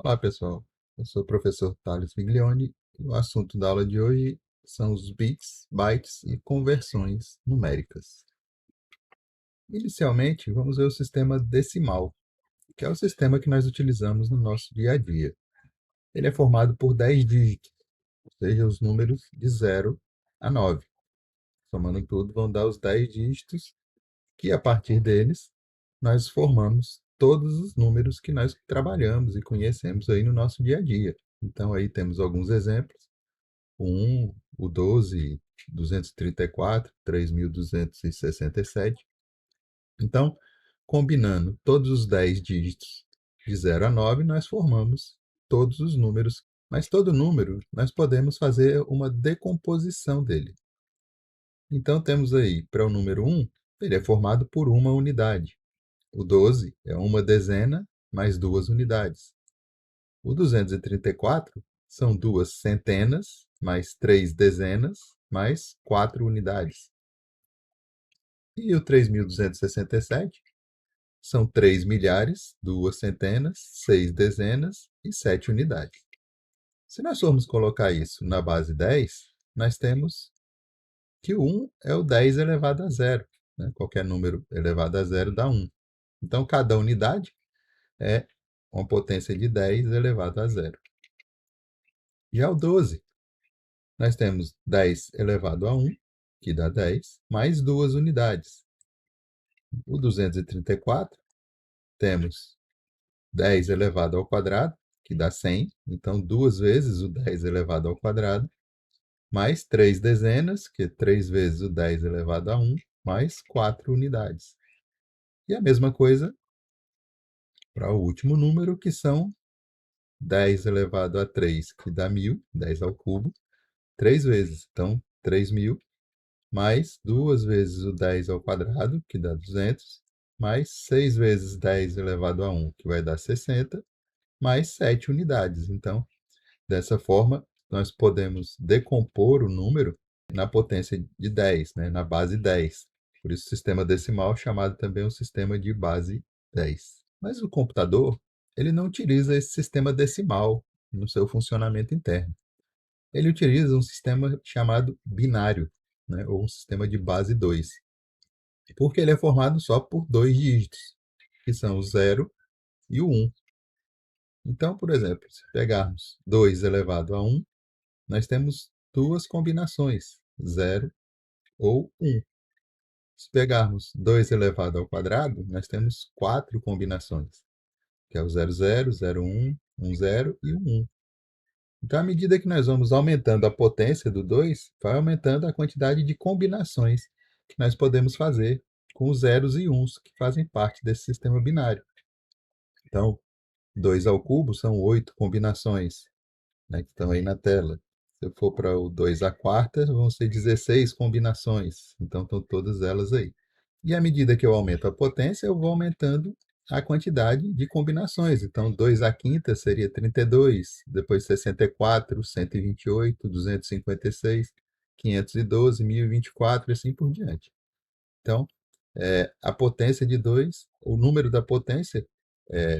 Olá, pessoal. Eu sou o professor Thales Viglione e o assunto da aula de hoje são os bits, bytes e conversões numéricas. Inicialmente, vamos ver o sistema decimal, que é o sistema que nós utilizamos no nosso dia a dia. Ele é formado por 10 dígitos, ou seja, os números de 0 a 9. Somando tudo, vão dar os 10 dígitos, que a partir deles nós formamos todos os números que nós trabalhamos e conhecemos aí no nosso dia a dia. Então, aí temos alguns exemplos: o 1, o 12, 234, 3.267. Então, combinando todos os 10 dígitos de 0 a 9, nós formamos todos os números. Mas todo número, nós podemos fazer uma decomposição dele. Então, temos aí, para o número 1, ele é formado por uma unidade. O 12 é uma dezena mais duas unidades. O 234 são duas centenas mais três dezenas mais quatro unidades. E o 3.267 são 3 milhares, duas centenas, seis dezenas e sete unidades. Se nós formos colocar isso na base 10, nós temos que o 1 é o 10 elevado a zero. Né? Qualquer número elevado a zero dá 1. Então, cada unidade é uma potência de 10 elevado a zero. Já o 12, nós temos 10 elevado a 1, que dá 10, mais duas unidades. O 234, temos 10 elevado ao quadrado, que dá 100, então duas vezes o 10 elevado ao quadrado, mais 3 dezenas, que é 3 vezes o 10 elevado a 1, mais 4 unidades. E a mesma coisa para o último número, que são 10 elevado a 3, que dá 1.000, 10 ao cubo, 3 vezes. Então, 3.000, mais duas vezes o 10 ao quadrado, que dá 200, mais 6 vezes 10 elevado a 1, que vai dar 60, mais 7 unidades. Então, dessa forma, nós podemos decompor o número na potência de 10, né, na base 10. Por isso, o sistema decimal é chamado também um sistema de base 10. Mas o computador, ele não utiliza esse sistema decimal no seu funcionamento interno. Ele utiliza um sistema chamado binário, né, ou um sistema de base 2, porque ele é formado só por dois dígitos, que são o 0 e o 1. Então, por exemplo, se pegarmos 2 elevado a 1, nós temos duas combinações, 0 ou 1. Se pegarmos 2 elevado ao quadrado, nós temos quatro combinações, que é o 00, 01, 10 e o 1. Então, à medida que nós vamos aumentando a potência do 2, vai aumentando a quantidade de combinações que nós podemos fazer com os zeros e uns que fazem parte desse sistema binário. Então, 2 ao cubo são 8 combinações, né, que estão aí na tela. Se eu for para o 2 à quarta, vão ser 16 combinações. Então, estão todas elas aí. E à medida que eu aumento a potência, eu vou aumentando a quantidade de combinações. Então, 2 à quinta seria 32, depois 64, 128, 256, 512, 1024 e assim por diante. Então, a potência de 2, o número da potência,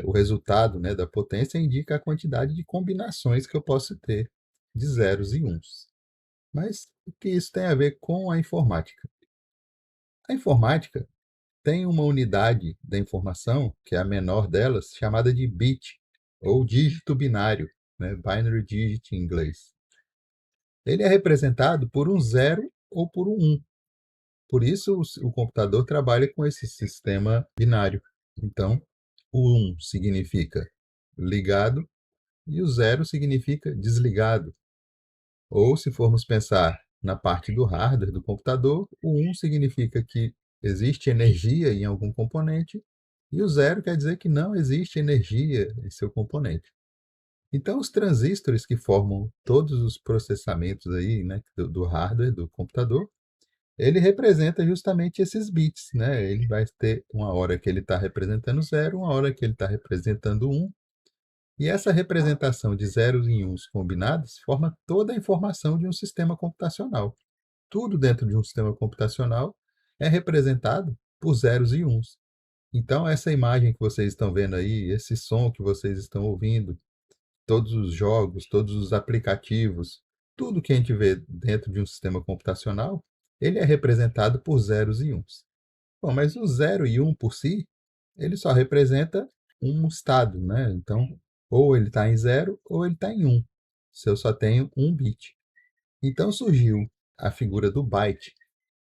o resultado, né, da potência indica a quantidade de combinações que eu posso ter de zeros e uns. Mas o que isso tem a ver com a informática? A informática tem uma unidade da informação, que é a menor delas, chamada de bit, ou dígito binário, né? Binary digit em inglês. Ele é representado por um zero ou por um 1. Por isso, o computador trabalha com esse sistema binário. Então, o 1 significa ligado e o 0 significa desligado. Ou, se formos pensar na parte do hardware do computador, o 1 significa que existe energia em algum componente e o 0 quer dizer que não existe energia em seu componente. Então, os transistores que formam todos os processamentos aí, né, do hardware do computador, ele representa justamente esses bits, né? Ele vai ter uma hora que ele está representando 0, uma hora que ele está representando 1, e essa representação de zeros e uns combinados forma toda a informação de um sistema computacional. Tudo dentro de um sistema computacional é representado por zeros e uns. Então, essa imagem que vocês estão vendo aí, esse som que vocês estão ouvindo, todos os jogos, todos os aplicativos, tudo que a gente vê dentro de um sistema computacional, ele é representado por zeros e uns. Bom, mas o 0 e 1 por si, ele só representa um estado, né? Então, ou ele está em 0 ou ele está em 1, se eu só tenho um bit. Então surgiu a figura do byte,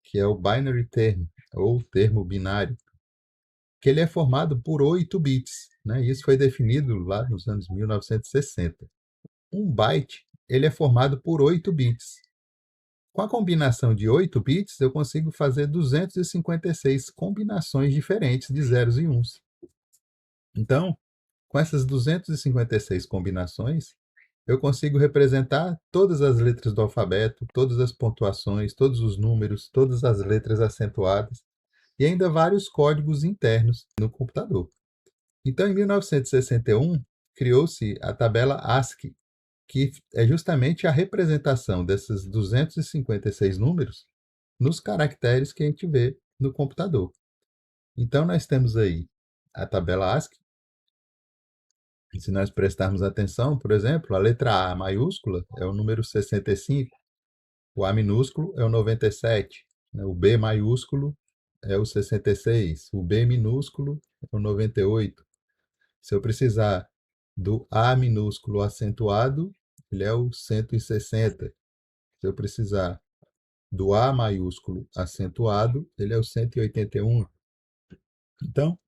que é o binary term, ou termo binário, que ele é formado por 8 bits, né? Isso foi definido lá nos anos 1960. Um byte, ele é formado por 8 bits. Com a combinação de 8 bits, eu consigo fazer 256 combinações diferentes de zeros e uns. Então, com essas 256 combinações, eu consigo representar todas as letras do alfabeto, todas as pontuações, todos os números, todas as letras acentuadas e ainda vários códigos internos no computador. Então, em 1961, criou-se a tabela ASCII, que é justamente a representação desses 256 números nos caracteres que a gente vê no computador. Então, nós temos aí a tabela ASCII. E se nós prestarmos atenção, por exemplo, a letra A maiúscula é o número 65, o A minúsculo é o 97, né? O B maiúsculo é o 66, o B minúsculo é o 98. Se eu precisar do A minúsculo acentuado, ele é o 160. Se eu precisar do A maiúsculo acentuado, ele é o 181. Então,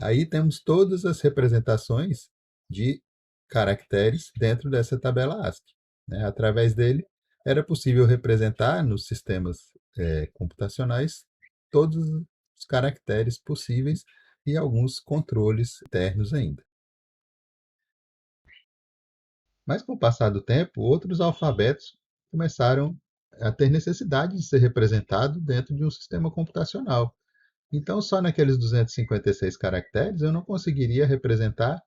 aí temos todas as representações de caracteres dentro dessa tabela ASCII, né? Através dele, era possível representar nos sistemas computacionais todos os caracteres possíveis e alguns controles internos ainda. Mas, com o passar do tempo, outros alfabetos começaram a ter necessidade de ser representado dentro de um sistema computacional. Então, só naqueles 256 caracteres eu não conseguiria representar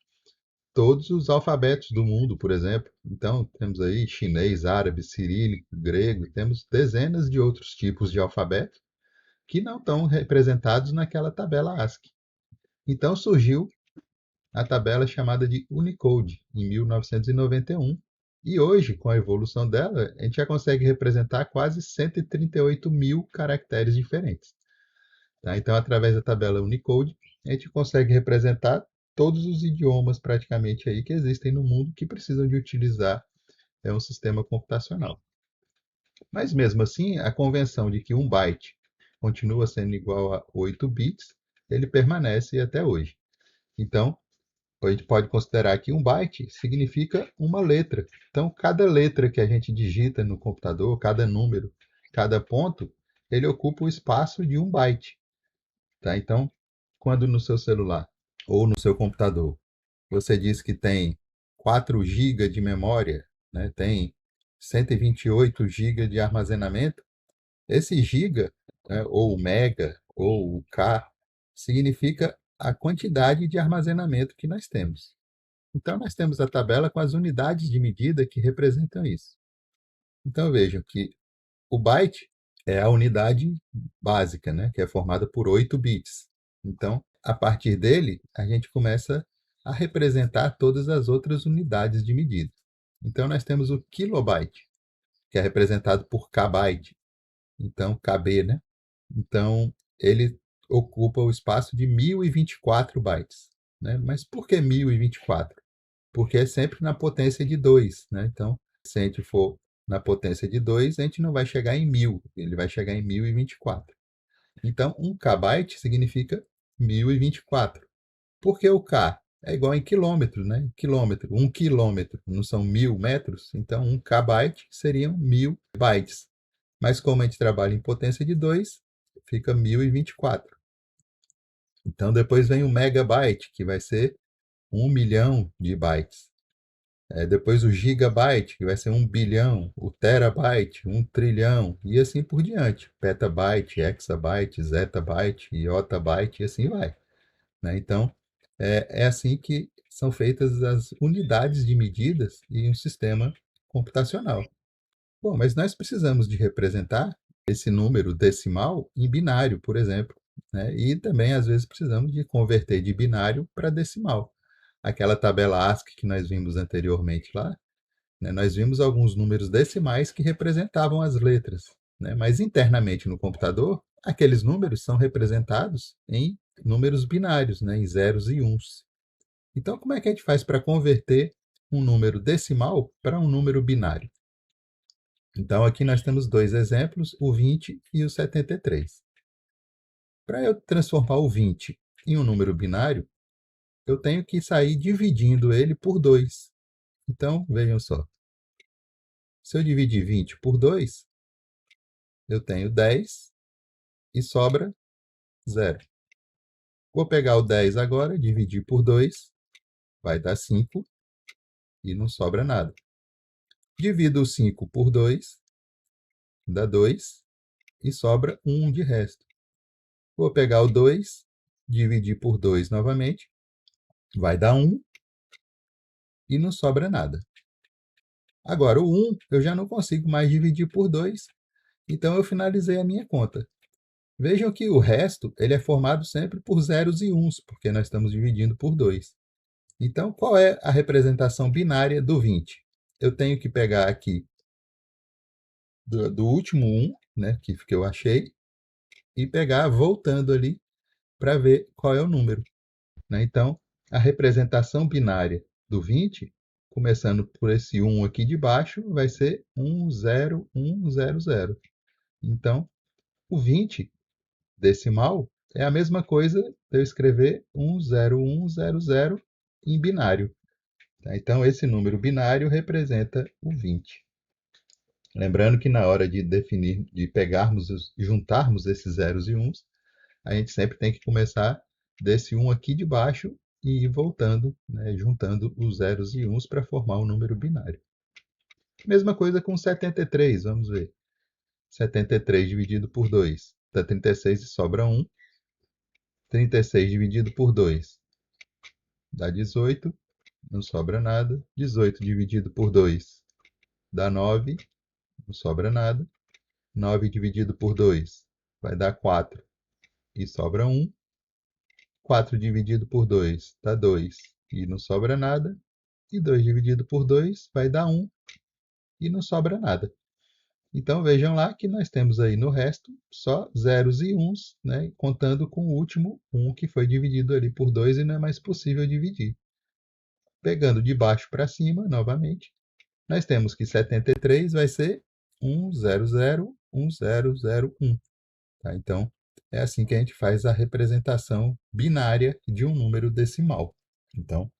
todos os alfabetos do mundo, por exemplo. Então, temos aí chinês, árabe, cirílico, grego, temos dezenas de outros tipos de alfabeto que não estão representados naquela tabela ASCII. Então, surgiu a tabela chamada de Unicode, em 1991, e hoje, com a evolução dela, a gente já consegue representar quase 138 mil caracteres diferentes. Tá? Então, através da tabela Unicode, a gente consegue representar todos os idiomas praticamente aí que existem no mundo que precisam de utilizar um sistema computacional. Mas mesmo assim, a convenção de que um byte continua sendo igual a 8 bits, ele permanece até hoje. Então, a gente pode considerar que um byte significa uma letra. Então, cada letra que a gente digita no computador, cada número, cada ponto, ele ocupa o espaço de um byte. Tá? Então, quando no seu celular ou no seu computador você diz que tem 4 GB de memória, né, tem 128 GB de armazenamento, esse giga, né, ou mega, ou K, significa a quantidade de armazenamento que nós temos. Então, nós temos a tabela com as unidades de medida que representam isso. Então, vejam que o byte é a unidade básica, né, que é formada por 8 bits. Então, a partir dele, a gente começa a representar todas as outras unidades de medida. Então, nós temos o kilobyte, que é representado por kbyte. Então, KB, né? Então, ele ocupa o espaço de 1024 bytes. Né? Mas por que 1024? Porque é sempre na potência de 2. Né? Então, se a gente for na potência de 2, a gente não vai chegar em 1000, ele vai chegar em 1024. Então, 1 kbyte significa 1024. Por que o K? É igual em quilômetro, né? Quilômetro, 1 quilômetro, não são 1000 metros? Então, 1 kbyte seriam 1000 bytes. Mas como a gente trabalha em potência de 2, fica 1024. Então, depois vem o megabyte, que vai ser 1 milhão de bytes. Depois o gigabyte, que vai ser 1 bilhão, o terabyte, 1 trilhão, e assim por diante. Petabyte, hexabyte, zettabyte, iotabyte, e assim vai. Né? Então, é assim que são feitas as unidades de medidas em um sistema computacional. Bom, mas nós precisamos de representar esse número decimal em binário, por exemplo. Né? E também, às vezes, precisamos de converter de binário para decimal. aquela tabela ASCII que nós vimos anteriormente lá, né, nós vimos alguns números decimais que representavam as letras, né, mas internamente no computador, aqueles números são representados em números binários, né, em zeros e uns. Então, como é que a gente faz para converter um número decimal para um número binário? Então, aqui nós temos dois exemplos, o 20 e o 73. Para eu transformar o 20 em um número binário, eu tenho que sair dividindo ele por 2. Então, vejam só. Se eu dividir 20 por 2, eu tenho 10 e sobra 0. Vou pegar o 10 agora, dividir por 2, vai dar 5 e não sobra nada. Divido o 5 por 2, dá 2 e sobra 1 de resto. Vou pegar o 2, dividir por 2 novamente, vai dar 1 e não sobra nada. Agora, o 1 eu já não consigo mais dividir por 2, então eu finalizei a minha conta. Vejam que o resto ele é formado sempre por zeros e uns, porque nós estamos dividindo por 2. Então, qual é a representação binária do 20? Eu tenho que pegar aqui do último 1, né, que eu achei, e pegar voltando ali para ver qual é o número, né? Então, a representação binária do 20, começando por esse 1 aqui de baixo, vai ser 10100. Então, o 20 decimal é a mesma coisa de eu escrever 10100 em binário. Tá? Então, esse número binário representa o 20. Lembrando que na hora de definir, de pegarmos, juntarmos esses zeros e uns, a gente sempre tem que começar desse 1 aqui de baixo e ir voltando, né, juntando os zeros e uns para formar um número binário. Mesma coisa com 73, vamos ver. 73 dividido por 2 dá 36 e sobra 1. 36 dividido por 2 dá 18, não sobra nada. 18 dividido por 2 dá 9, não sobra nada. 9 dividido por 2 vai dar 4 e sobra 1. 4 dividido por 2 dá 2 e não sobra nada. E 2 dividido por 2 vai dar 1 e não sobra nada. Então vejam lá que nós temos aí no resto só zeros e uns, né, contando com o último 1 que foi dividido ali por 2 e não é mais possível dividir. Pegando de baixo para cima, novamente, nós temos que 73 vai ser 1001001. Tá? Então, é assim que a gente faz a representação binária de um número decimal. Então,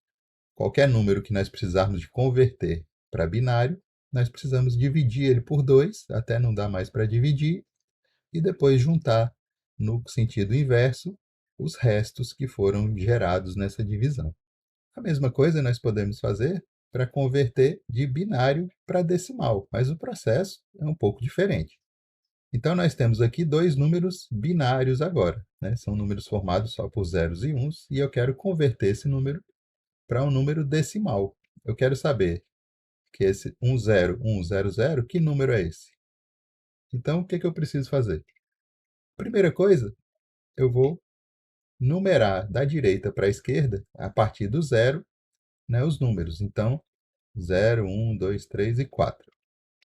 qualquer número que nós precisarmos de converter para binário, nós precisamos dividir ele por 2, até não dar mais para dividir, e depois juntar, no sentido inverso, os restos que foram gerados nessa divisão. A mesma coisa nós podemos fazer para converter de binário para decimal, mas o processo é um pouco diferente. Então, nós temos aqui dois números binários agora, né? São números formados só por zeros e uns, e eu quero converter esse número para um número decimal. Eu quero saber que esse 10100, que número é esse? Então, o que eu preciso fazer? Primeira coisa, eu vou numerar da direita para a esquerda, a partir do zero, né, os números. Então, 0, 1, 2, 3 e 4.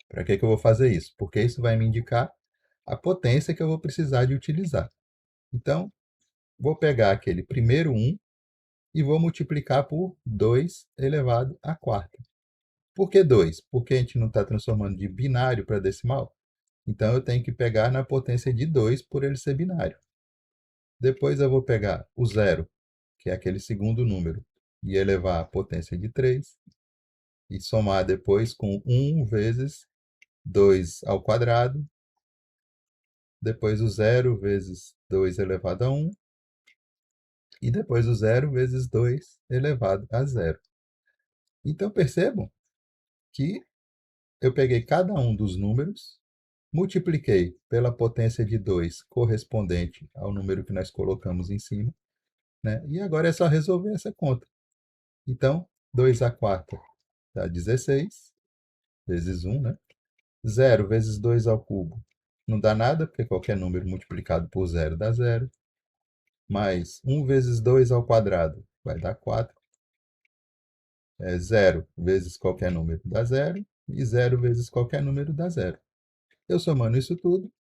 Para que eu vou fazer isso? Porque isso vai me indicar a potência que eu vou precisar de utilizar. Então, vou pegar aquele primeiro 1 e vou multiplicar por 2 elevado à quarta. Por que 2? Porque a gente não está transformando de binário para decimal. Então, eu tenho que pegar na potência de 2 por ele ser binário. Depois eu vou pegar o zero, que é aquele segundo número, e elevar à potência de 3, e somar depois com 1 vezes 2 ao quadrado, depois o zero vezes 2 elevado a 1, e depois o zero vezes 2 elevado a zero. Então percebam que eu peguei cada um dos números, multipliquei pela potência de 2 correspondente ao número que nós colocamos em cima, né? E agora é só resolver essa conta. Então, 2 à quarta dá 16, vezes 1, né? 0 vezes 2 ao cubo não dá nada, porque qualquer número multiplicado por 0 dá 0. Mais 1 vezes 2 ao quadrado vai dar 4. 0 vezes qualquer número dá 0, e 0 vezes qualquer número dá 0. Eu somando isso tudo,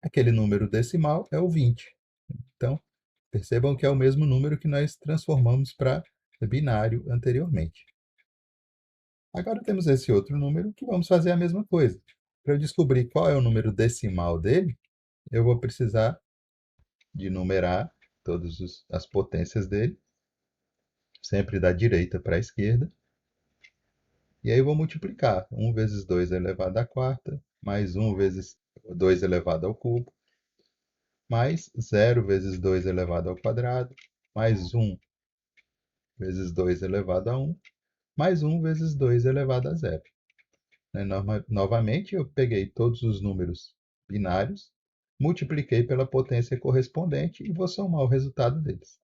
aquele número decimal é o 20. Então, percebam que é o mesmo número que nós transformamos para binário anteriormente. Agora temos esse outro número que vamos fazer a mesma coisa. Para eu descobrir qual é o número decimal dele, eu vou precisar de numerar todas as potências dele, sempre da direita para a esquerda. E aí eu vou multiplicar. 1 vezes 2 elevado à quarta, mais 1 vezes 2 elevado ao cubo, mais 0 vezes 2 elevado ao quadrado, mais 1 vezes 2 elevado a 1, mais 1 vezes 2 elevado a 0. Novamente, eu peguei todos os números binários, multipliquei pela potência correspondente e vou somar o resultado deles.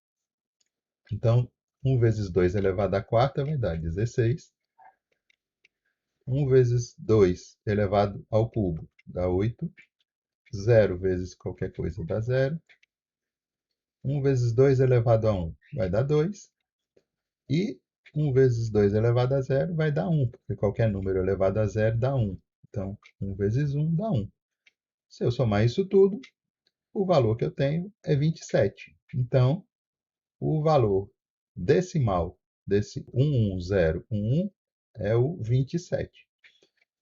Então, 1 vezes 2 elevado à quarta vai dar 16. 1 vezes 2 elevado ao cubo dá 8. 0 vezes qualquer coisa dá 0. 1 vezes 2 elevado a 1 vai dar 2. E 1 vezes 2 elevado a 0 vai dar 1, porque qualquer número elevado a 0 dá 1. Então, 1 vezes 1 dá 1. Se eu somar isso tudo, o valor que eu tenho é 27. Então, o valor decimal desse 11011 é o 27.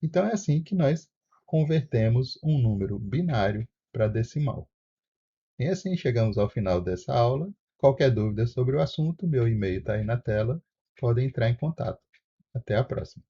Então, é assim que nós convertemos um número binário para decimal. E assim chegamos ao final dessa aula. Qualquer dúvida sobre o assunto, meu e-mail está aí na tela. Podem entrar em contato. Até a próxima.